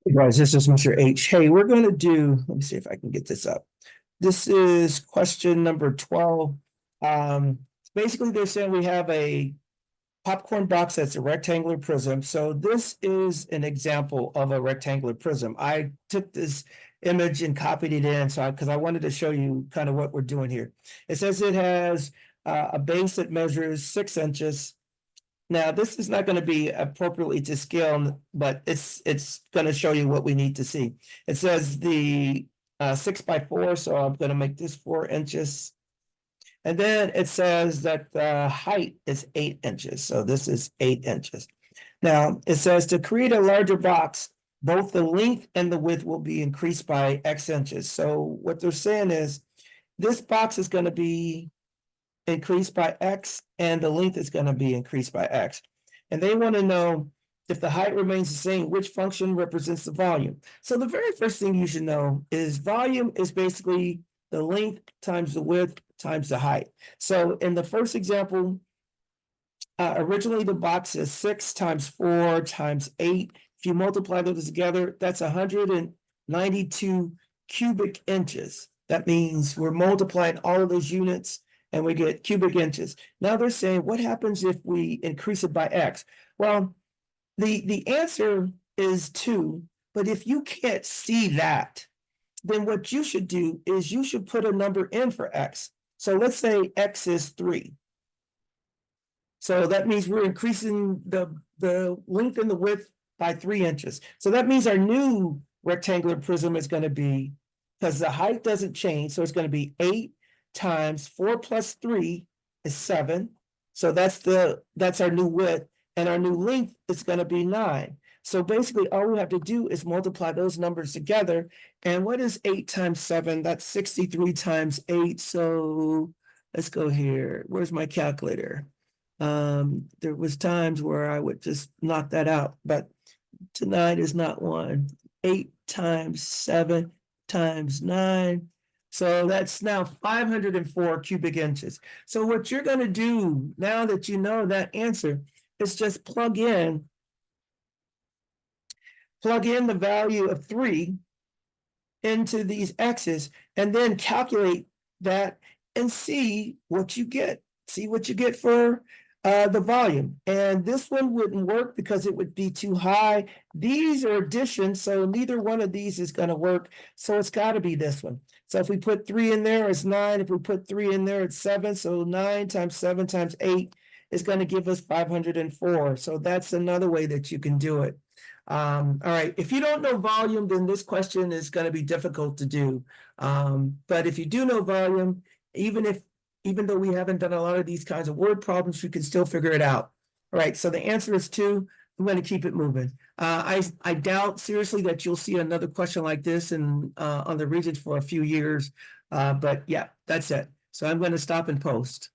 Hey guys, this is Mr. H. Hey, we're going to do, let me see if I can get this up. This is question number 12. Basically, they're saying we have a popcorn box that's a rectangular prism. So this is an example of a rectangular prism. I took this image and copied it in because I wanted to show you kind of what we're doing here. It says it has a base that measures 6 inches. Now, this is not going to be appropriately to scale, but it's going to show you what we need to see. It says the 6 by 4, so I'm going to make this 4 inches. And then it says that the height is 8 inches, so this is 8 inches. Now, it says to create a larger box, both the length and the width will be increased by X inches. So what they're saying is this box is going to be increased by X and the length is going to be increased by X. And they want to know if the height remains the same, which function represents the volume. So the very first thing you should know is volume is basically the length times the width times the height. So in the first example, originally the box is 6 times 4 times 8. If you multiply those together, that's 192 cubic inches. That means we're multiplying all of those units and we get cubic inches. Now they're saying, what happens if we increase it by X? Well, the answer is 2, but if you can't see that, then what you should do is you should put a number in for X. So let's say X is 3. So that means we're increasing the length and the width by 3 inches. So that means our new rectangular prism is going to be, because the height doesn't change, so it's going to be 8 times 4 plus 3 is 7. So that's our new width, and our new length is going to be 9. So basically all we have to do is multiply those numbers together. And what is 8 times 7? That's 63 times 8. So let's go here. Where's my calculator? There was times where I would just knock that out, but tonight is not one. 8 times 7 times 9. So that's now 504 cubic inches. So what you're going to do now that you know that answer is just plug in the value of 3 into these X's and then calculate that and see what you get. See what you get for the volume. And this one wouldn't work because it would be too high. These are additions, so neither one of these is going to work. So it's got to be this one. So if we put 3 in there, it's 9. If we put 3 in there, it's 7. So 9 times 7 times 8 is going to give us 504. So that's another way that you can do it. All right, if you don't know volume, then this question is going to be difficult to do. But if you do know volume, even though we haven't done a lot of these kinds of word problems, you can still figure it out. All right, so the answer is 2. I'm going to keep it moving. I doubt seriously that you'll see another question like this on the Regents for a few years. But yeah, that's it. So I'm going to stop and post.